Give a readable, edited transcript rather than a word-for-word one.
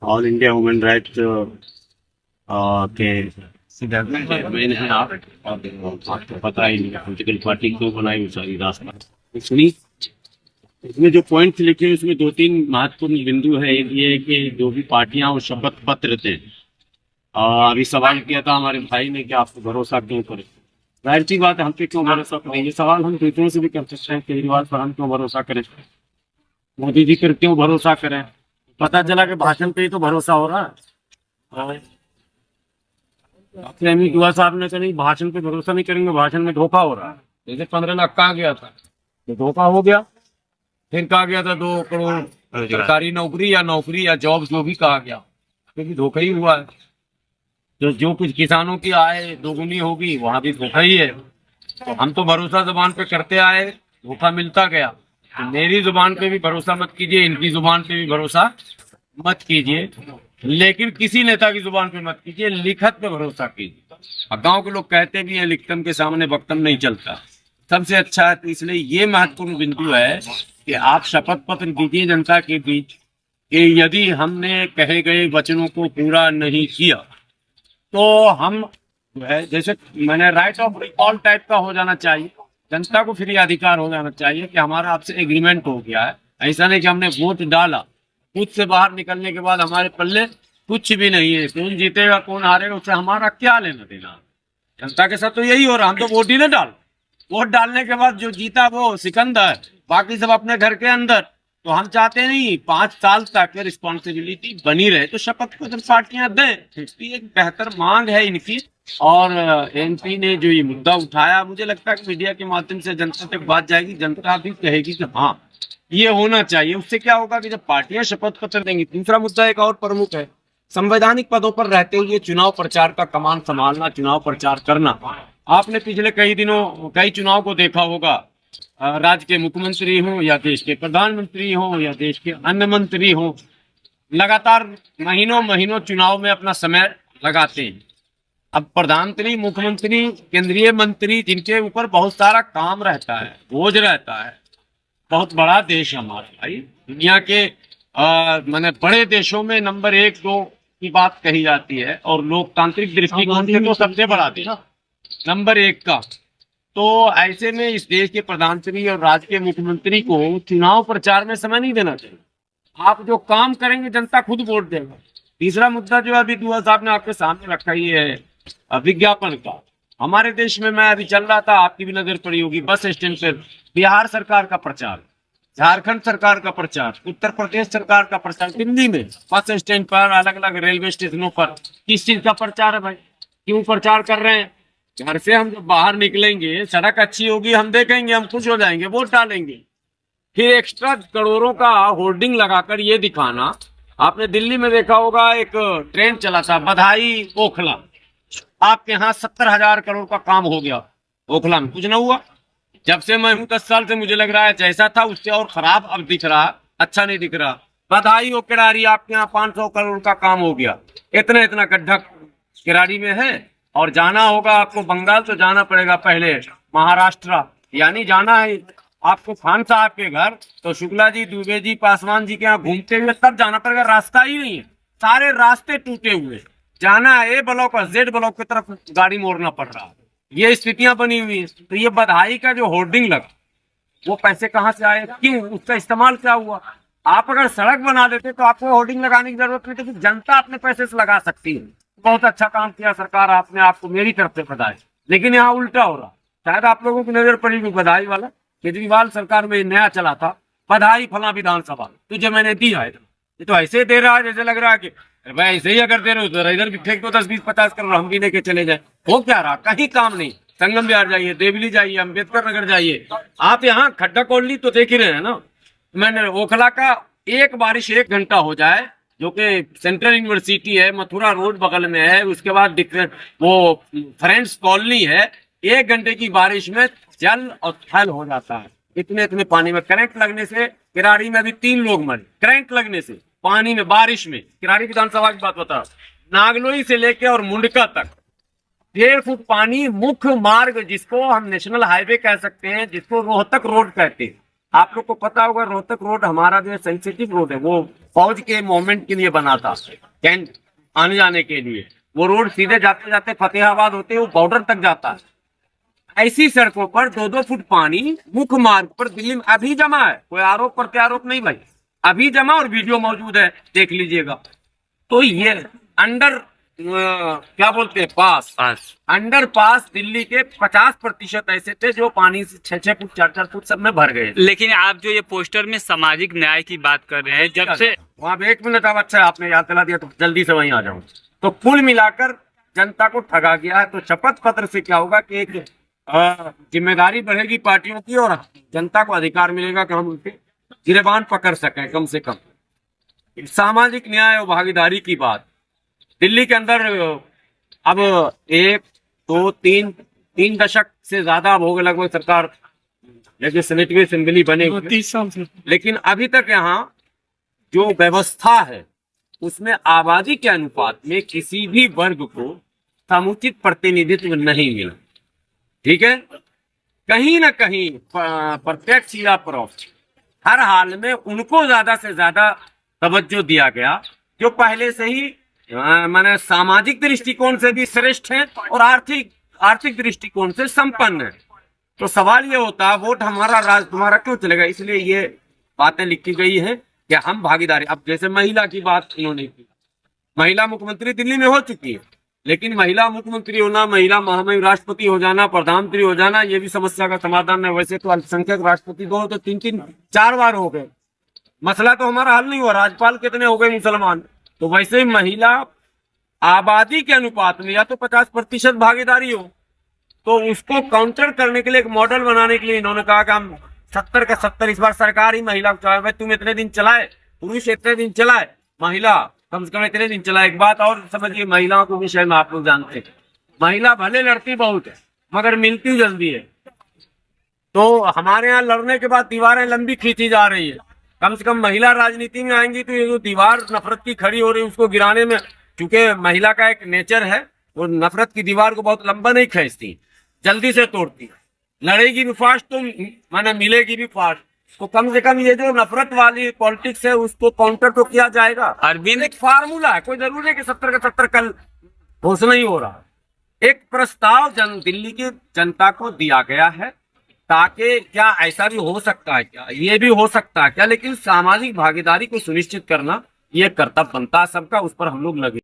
All India human rights के main है आप। आपको पता ही नहीं पॉलिटिकल पार्टी क्यों बनाई वो सारी रास्ता सुनी। इसमें जो पॉइंट्स लिखे हैं उसमें दो तीन महत्वपूर्ण बिंदु है। एक ये है कि जो भी पार्टियां वो शपथ पत्र थे। अभी सवाल किया था हमारे भाई ने कि आपको भरोसा क्यों करें। जाहिर सी बात है, हम पे क्यों भरोसा करें, ये सवाल हम दूसरों से भी कर सकते हैं। केजरीवाल पर हम क्यों भरोसा करें, मोदी जी पर क्यों भरोसा करें। पता चला कि भाषण पे ही तो भरोसा हो रहा है। अपने अमित दुआ साहब ने कहा भाषण पे भरोसा नहीं करेंगे, भाषण में धोखा हो रहा है। जैसे 15 लाख कहा गया था तो धोखा हो गया। फिर कहा गया था 2 करोड़ सरकारी नौकरी या जॉब, जो भी कहा गया क्योंकि धोखा ही हुआ है। जो कुछ किसानों की आय दोगुनी होगी वहां भी धोखा ही है। तो हम तो भरोसा जुबान पे करते आए, धोखा मिलता गया। तो मेरी जुबान पे भी भरोसा मत कीजिए, इनकी जुबान पे भी भरोसा मत कीजिए, लेकिन किसी नेता की जुबान पे मत कीजिए, लिखत पे भरोसा कीजिए। और गांव के लोग कहते भी हैं लिखतम के सामने वक्तम नहीं चलता, सबसे अच्छा है। तो इसलिए ये महत्वपूर्ण बिंदु है कि आप शपथ पत्र दीजिए जनता के बीच कि यदि हमने कहे गए वचनों को पूरा नहीं किया तो हम जो है, जैसे मैंने राइट ऑफ रिकॉल टाइप का हो जाना चाहिए। जनता को फिर ये अधिकार हो जाना चाहिए कि हमारा आपसे एग्रीमेंट हो गया है। ऐसा नहीं कि हमने वोट डाला, खुद से बाहर निकलने के बाद हमारे पल्ले कुछ भी नहीं है। कौन जीतेगा कौन हारेगा उससे हमारा क्या लेना देना। जनता के साथ तो यही हो रहा, हम तो वोट ही नहीं डाल, वोट डालने के बाद जो जीता वो सिकंदर, बाकी सब अपने घर के अंदर। तो हम चाहते नहीं 5 साल तक रिस्पॉन्सिबिलिटी बनी रहे, तो शपथ पत्र पार्टियां दें। इसकी एक बेहतर मांग है इनकी। और एमपी ने जो ये मुद्दा उठाया, मुझे लगता है कि मीडिया के माध्यम से जनता तक बात जाएगी, जनता भी कहेगी कि हाँ ये होना चाहिए। उससे क्या होगा कि जब पार्टियां शपथ पत्र देंगी। दूसरा मुद्दा एक और प्रमुख है, संवैधानिक पदों पर रहते हुए चुनाव प्रचार का कमान संभालना, चुनाव प्रचार करना। आपने पिछले कई दिनों कई चुनाव को देखा होगा, राज्य के मुख्यमंत्री हों या देश के प्रधानमंत्री हों या देश के अन्य मंत्री हों, लगातार महीनों महीनों चुनाव में अपना समय लगाते हैं। अब प्रधानमंत्री, मुख्यमंत्री, केंद्रीय मंत्री, जिनके ऊपर बहुत सारा काम रहता है, बोझ रहता है। बहुत बड़ा देश है हमारा भाई, दुनिया के माने बड़े देशों में नंबर 1-2 की बात कही जाती है, और लोकतांत्रिक दृष्टिकोण से तो सबसे बड़ा देश, नंबर 1 का। तो ऐसे में इस देश के प्रधानमंत्री और राज्य के मुख्यमंत्री को चुनाव प्रचार में समय नहीं देना चाहिए। आप जो काम करेंगे जनता खुद वोट देगा। तीसरा मुद्दा जो अभी दुआ साहब ने आपके सामने रखा, ये है विज्ञापन का। हमारे देश में, मैं अभी चल रहा था, आपकी भी नजर पड़ी होगी, बस स्टैंड पर बिहार सरकार का प्रचार, झारखंड सरकार का प्रचार, उत्तर प्रदेश सरकार का प्रचार, दिल्ली में बस स्टैंड पर, अलग अलग रेलवे स्टेशनों पर। किस चीज का प्रचार है भाई, क्यों प्रचार कर रहे हैं। घर से हम जब बाहर निकलेंगे, सड़क अच्छी होगी, हम देखेंगे, हम खुश हो जाएंगे, वोट डालेंगे। फिर एक्स्ट्रा करोड़ों का होर्डिंग लगाकर ये दिखाना। आपने दिल्ली में देखा होगा, एक ट्रेंड चला था, बधाई ओखला। आपके यहाँ 70,000 करोड़ का काम हो गया, ओखला में कुछ ना हुआ। जब से मैं हूँ 10 साल से मुझे लग रहा है जैसा था उससे और खराब अब दिख रहा, अच्छा नहीं दिख रहा। बधाई हो किराड़ी, आपके यहाँ 500 करोड़ का काम हो गया। इतना इतना गड्ढा किराड़ी में है, और जाना होगा आपको बंगाल तो जाना पड़ेगा पहले महाराष्ट्र, यानी जाना है आपको खान साहब के घर तो शुक्ला जी, दुबे जी, पासवान जी के यहाँ घूमते हुए तब जाना पड़ेगा। रास्ता ही नहीं है, सारे रास्ते टूटे हुए, जाना है ए ब्लॉक और जेड ब्लॉक की तरफ गाड़ी मोड़ना पड़ रहा है। ये स्थितियां बनी हुई है। तो ये बधाई का जो होर्डिंग लगा, वो पैसे कहाँ से आए, क्यों, उसका इस्तेमाल क्या हुआ। आप अगर सड़क बना देते तो आपको होर्डिंग लगाने की जरूरत नहीं थी, तो जनता अपने पैसे से लगा सकती है। बहुत अच्छा काम किया सरकार, आपने, आपको मेरी तरफ से बधाई। लेकिन यहाँ उल्टा हो रहा, शायद आप लोगों की नजर पड़ी हुई बधाई वाला। केजरीवाल सरकार में नया चला था, बधाई फला विधानसभा तुझे मैंने दिया है। ये तो ऐसे दे रहा है जैसे लग रहा है कि भाई ऐसे ही अगर दे रहे हो तो इधर भी फेंक दो 10-20-50 करोड़, हम भी लेके चले जाए। हो क्या रहा, कहीं काम नहीं। संगम बिहार जाइए, देवली जाइए, अम्बेडकर नगर जाइए, आप यहाँ खड्डा कोल्ली तो देख ही रहे हैं ना। मैंने ओखला का एक बारिश 1 घंटा हो जाए, जो कि सेंट्रल यूनिवर्सिटी है, मथुरा रोड बगल में है, उसके बाद वो फ्रेंड्स कॉलोनी है, 1 घंटे की बारिश में जल और थल हो जाता है। इतने इतने पानी में करंट लगने से, किराड़ी में अभी 3 लोग मरे करंट लगने से, पानी में, बारिश में। किराड़ी विधानसभा की बात बता, नागलोई से लेके और मुंडका तक 1.5 फुट पानी। मुख्य मार्ग जिसको हम नेशनल हाईवे कह सकते हैं, जिसको रोहतक रोड कहते हैं, आप लोग को पता होगा रोहतक रोड हमारा जो सेंसिटिव रोड है, वो फौज के मूवमेंट के लिए बना था, कैंट आने जाने के लिए। वो रोड सीधे जाते जाते फतेहाबाद होते हुए बॉर्डर तक जाता है। ऐसी सड़कों पर 2-2 फुट पानी मुख्य मार्ग पर दिल्ली में अभी जमा है। कोई आरोप प्रत्यारोप नहीं भाई, अभी जमा, और वीडियो मौजूद है, देख लीजिएगा। तो ये अंडर क्या बोलते हैं, पास अंडर पास दिल्ली के 50% ऐसे थे जो पानी से 6-6 फुट 4-4 फुट सब में भर गए। लेकिन आप जो ये पोस्टर में सामाजिक न्याय की बात कर रहे हैं, जब से वहां 1 मिनट, अब अच्छा आपने याद दिला दिया तो जल्दी से वहीं आ जाऊं। तो कुल मिलाकर जनता को ठगा गया है। तो शपथ पत्र से क्या होगा कि एक जिम्मेदारी बढ़ेगी पार्टियों की, और जनता को अधिकार मिलेगा कि हम उनके गिरबान पकड़ सकें कम से कम। सामाजिक न्याय और भागीदारी की बात दिल्ली के अंदर अब 1, 2, 3 दशक से ज्यादा हो गए लगभग सरकार लेजिस्लेटिव असेंबली बने 30 साल से। लेकिन अभी तक यहाँ जो व्यवस्था है उसमें आबादी के अनुपात में किसी भी वर्ग को समुचित प्रतिनिधित्व नहीं मिला। ठीक है, कहीं ना कहीं प्रत्यक्ष या परोक्ष हर हाल में उनको ज्यादा से ज्यादा तवज्जो दिया गया जो पहले से ही माने सामाजिक दृष्टिकोण से भी श्रेष्ठ है और आर्थिक दृष्टिकोण से संपन्न है। तो सवाल ये होता है वोट हमारा राज तुम्हारा क्यों चलेगा। इसलिए ये बातें लिखी गई है कि हम भागीदारी। अब जैसे महिला की बात इन्होंने की, महिला मुख्यमंत्री दिल्ली में हो चुकी है, लेकिन महिला मुख्यमंत्री होना, महिला महामहिम राष्ट्रपति हो जाना, प्रधानमंत्री हो जाना, ये भी समस्या का समाधान है। वैसे तो अल्पसंख्यक राष्ट्रपति 2 तो 3-3 4 बार हो गए, मसला तो हमारा हल नहीं हुआ। राज्यपाल कितने हो गए मुसलमान। तो वैसे महिला आबादी के अनुपात में या तो 50% भागीदारी हो, तो उसको काउंटर करने के लिए एक मॉडल बनाने के लिए इन्होंने कहा कि हम 70 का 70 इस बार सरकार ही महिला को चाहे। भाई तुम इतने दिन चलाए, पुरुष इतने दिन चलाए, महिला कम से कम इतने दिन चलाए। एक बात और समझिए, महिलाओं के विषय में आप लोग जानते हैं, महिला भले लड़ती बहुत है मगर मिलती जल्दी है। तो हमारे यहाँ लड़ने के बाद दीवारें लंबी खींची जा रही है। कम से कम महिला राजनीति में आएंगी तो ये जो दीवार नफरत की खड़ी हो रही है उसको गिराने में, क्योंकि महिला का एक नेचर है, वो नफरत की दीवार को बहुत लंबा नहीं खींचती, जल्दी से तोड़ती। लड़ेगी भी फास्ट तो माने मिलेगी भी फास्ट। तो कम से कम ये जो नफरत वाली पॉलिटिक्स है उसको काउंटर तो किया जाएगा। अरविंद, एक फार्मूला है, कोई जरूरी है कि 70 का 70 कल घोषणा ही हो रहा। एक प्रस्ताव दिल्ली की जनता को दिया गया है ताकि क्या ऐसा भी हो सकता है, क्या ये भी हो सकता है क्या, लेकिन सामाजिक भागीदारी को सुनिश्चित करना ये कर्तव्य बनता है सबका, उस पर हम लोग लगे।